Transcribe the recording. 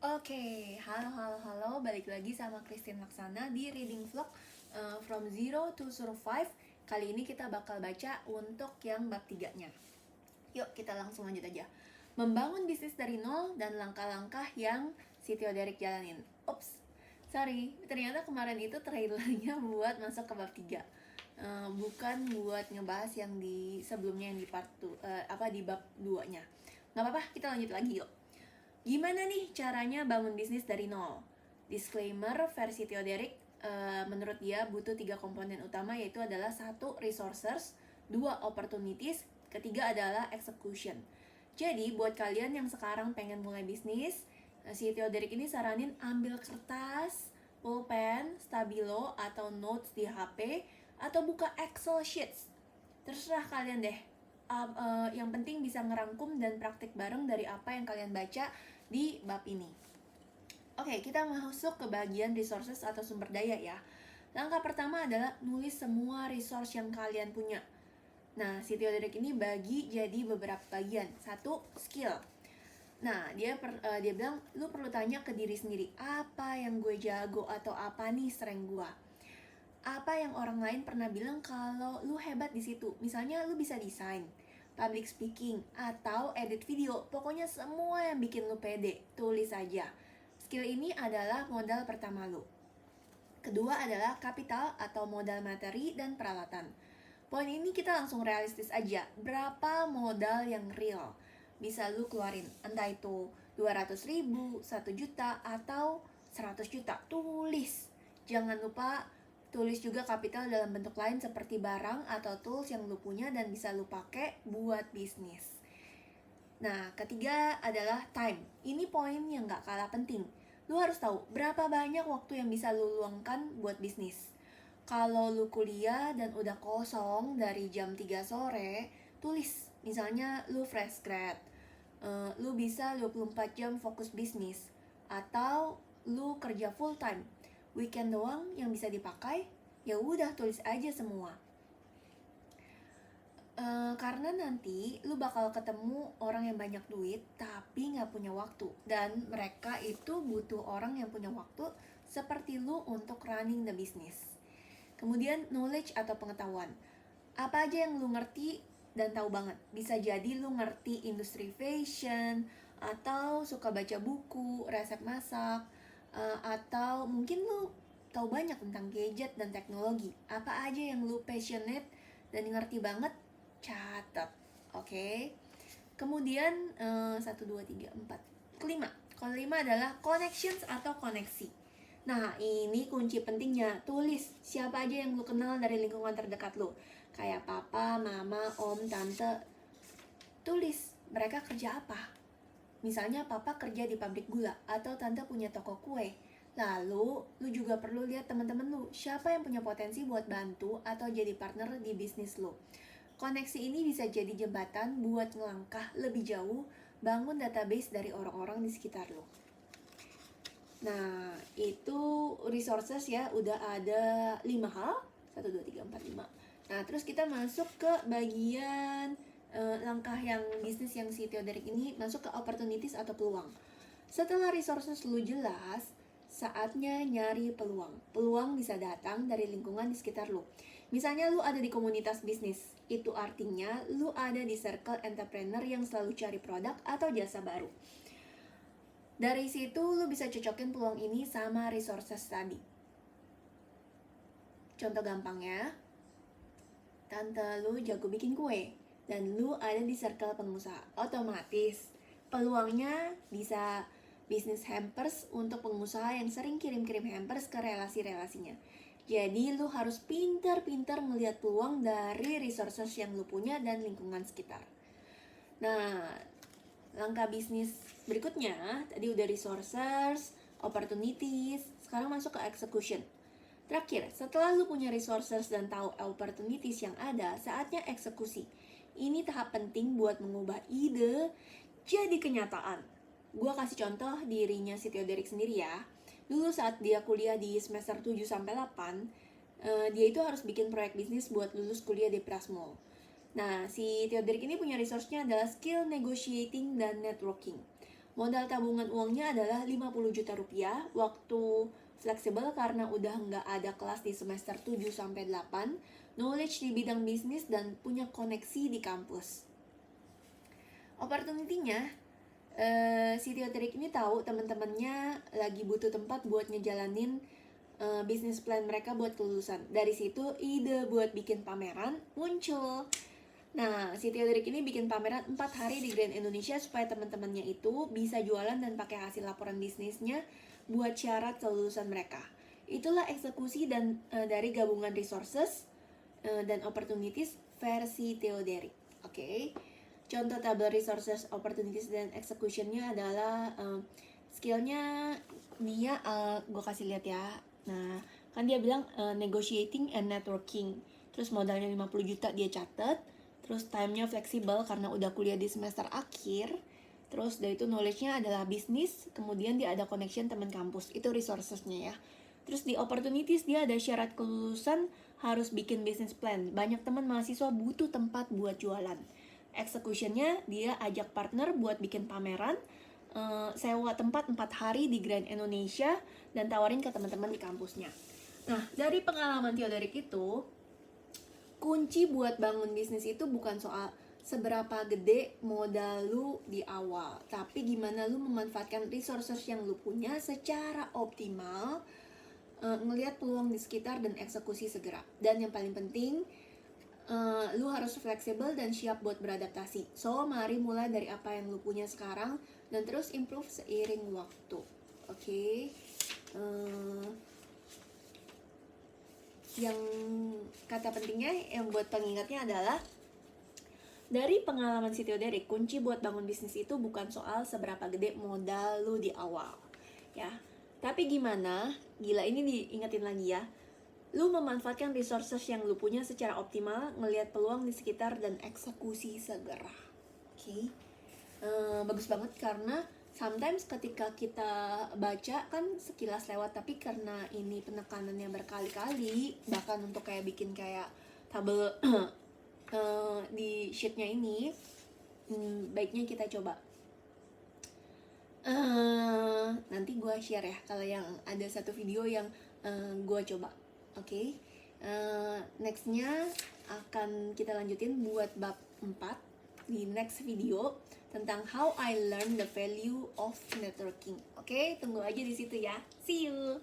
Oke, halo, balik lagi sama Christine Laksana di Reading Vlog From Zero to Survive. Kali ini kita bakal baca untuk yang bab 3-nya. Yuk, kita langsung lanjut aja. Membangun bisnis dari nol dan langkah-langkah yang si Theoderic jalanin. Ups, sorry, ternyata kemarin itu trailernya buat masuk ke bab 3. Bukan buat ngebahas yang di sebelumnya yang di part 2, di bab 2-nya. Gak apa-apa, kita lanjut lagi yuk. Gimana nih caranya bangun bisnis dari nol? Disclaimer versi Theoderic, menurut dia butuh 3 komponen utama, yaitu adalah 1. Resources, 2. Opportunities, ketiga adalah execution. Jadi buat kalian yang sekarang pengen mulai bisnis, si Theoderic ini saranin ambil kertas, pulpen, stabilo, atau notes di HP, atau buka Excel sheets. Terserah kalian deh. Yang penting bisa ngerangkum dan praktik bareng dari apa yang kalian baca di bab ini. Oke, kita masuk ke bagian resources atau sumber daya ya. Langkah pertama adalah nulis semua resource yang kalian punya. Nah, si Theoderic ini bagi jadi beberapa bagian. 1. Skill. Nah, dia bilang, lu perlu tanya ke diri sendiri, apa yang gue jago atau apa nih strength gue. Apa yang orang lain pernah bilang kalau lu hebat di situ. Misalnya lu bisa desain, public speaking, atau edit video. Pokoknya semua yang bikin lu pede, tulis aja. Skill ini adalah modal pertama lu. Kedua adalah kapital atau modal materi dan peralatan. Poin ini kita langsung realistis aja. Berapa modal yang real bisa lu keluarin? Entah itu 200.000, 1 juta, atau 100 juta. Tulis. Jangan lupa tulis juga kapital dalam bentuk lain seperti barang atau tools yang lu punya dan bisa lu pakai buat bisnis. Nah, ketiga adalah time. Ini poin yang gak kalah penting. Lu harus tahu berapa banyak waktu yang bisa lu luangkan buat bisnis. Kalau lu kuliah dan udah kosong dari jam 3 sore, tulis. Misalnya lu fresh grad, lu bisa 24 jam fokus bisnis. Atau lu kerja full time, weekend doang yang bisa dipakai, ya udah tulis aja semua. Karena nanti lu bakal ketemu orang yang banyak duit tapi nggak punya waktu, dan mereka itu butuh orang yang punya waktu seperti lu untuk running the business. Kemudian knowledge atau pengetahuan. Apa aja yang lu ngerti dan tahu banget. Bisa jadi lu ngerti industri fashion, atau suka baca buku, resep masak, atau mungkin lu tahu banyak tentang gadget dan teknologi. Apa aja yang lu passionate dan ngerti banget, catat. Oke. Kemudian 1, 2, 3, 4. Kelima adalah connections atau koneksi. Nah, ini kunci pentingnya. Tulis siapa aja yang lu kenal dari lingkungan terdekat lu. Kayak papa, mama, om, tante. Tulis mereka kerja apa. Misalnya papa kerja di pabrik gula atau tante punya toko kue. Lalu, lu juga perlu lihat teman-teman lu. Siapa yang punya potensi buat bantu atau jadi partner di bisnis lu. Koneksi ini bisa jadi jembatan buat ngelangkah lebih jauh, bangun database dari orang-orang di sekitar lu. Nah, itu resources ya, udah ada 5 hal. 1, 2, 3, 4, 5. Nah, terus kita masuk ke bagian langkah yang bisnis yang si Theoderic ini masuk ke opportunities atau peluang. Setelah resources lu jelas, saatnya nyari peluang. Peluang bisa datang dari lingkungan di sekitar lu. Misalnya lu ada di komunitas bisnis, itu artinya lu ada di circle entrepreneur yang selalu cari produk atau jasa baru. Dari situ lu bisa cocokin peluang ini sama resources tadi. Contoh gampangnya, tante lu jago bikin kue dan lu ada di circle pengusaha. Otomatis peluangnya bisa bisnis hampers untuk pengusaha yang sering kirim-kirim hampers ke relasi-relasinya. Jadi lu harus pintar-pintar melihat peluang dari resources yang lu punya dan lingkungan sekitar. Nah, langkah bisnis berikutnya, tadi udah resources, opportunities, sekarang masuk ke execution. Terakhir, setelah lu punya resources dan tahu opportunities yang ada, saatnya eksekusi. Ini tahap penting buat mengubah ide jadi kenyataan. Gua kasih contoh dirinya si Theoderic sendiri ya. Dulu saat dia kuliah di semester 7-8, dia itu harus bikin proyek bisnis buat lulus kuliah di Prasmul. Nah, si Theoderic ini punya resource-nya adalah skill negotiating dan networking. Modal tabungan uangnya adalah 50 juta rupiah, waktu fleksibel karena udah nggak ada kelas di semester 7-8, knowledge di bidang bisnis, dan punya koneksi di kampus. Opportunity-nya, si Teoterik ini tahu teman-temannya lagi butuh tempat buat ngejalanin bisnis plan mereka buat kelulusan. Dari situ ide buat bikin pameran muncul. Nah, si Teoderik ini bikin pameran 4 hari di Grand Indonesia supaya teman-temannya itu bisa jualan dan pakai hasil laporan bisnisnya buat syarat kelulusan mereka. Itulah eksekusi dan dari gabungan resources dan opportunities versi Teoderik. Oke. Contoh tabel resources, opportunities, dan execution-nya adalah skillnya dia, gue kasih lihat ya. Nah, kan dia bilang negotiating and networking. Terus modalnya 50 juta dia catat. Terus time-nya fleksibel karena udah kuliah di semester akhir. Terus dari itu knowledge-nya adalah bisnis. Kemudian dia ada connection teman kampus. Itu resources-nya ya. Terus di opportunities dia ada syarat kelulusan harus bikin business plan. Banyak teman mahasiswa butuh tempat buat jualan. Execution-nya dia ajak partner buat bikin pameran, sewa tempat 4 hari di Grand Indonesia, dan tawarin ke teman-teman di kampusnya. Nah, dari pengalaman Teoderik itu, kunci buat bangun bisnis itu bukan soal seberapa gede modal lu di awal, tapi gimana lu memanfaatkan resources yang lu punya secara optimal, ngelihat peluang di sekitar dan eksekusi segera. Dan yang paling penting, lu harus fleksibel dan siap buat beradaptasi. So, mari mulai dari apa yang lu punya sekarang dan terus improve seiring waktu. Oke. Yang kata pentingnya yang buat pengingatnya adalah dari pengalaman si Teoderik, kunci buat bangun bisnis itu bukan soal seberapa gede modal lu di awal, ya. Tapi gimana? Gila, ini diingetin lagi ya. Lu memanfaatkan resources yang lu punya secara optimal, ngelihat peluang di sekitar, dan eksekusi segera. Oke. Bagus banget karena sometimes ketika kita baca kan sekilas lewat, tapi karena ini penekanannya berkali-kali, bahkan untuk kayak bikin kayak tabel di sheetnya ini, baiknya kita coba. Nanti gue share ya kalau yang ada satu video yang gue coba. Oke. Nextnya akan kita lanjutin buat bab 4 di next video tentang how I learn the value of networking. Oke, tunggu aja di situ ya. See you.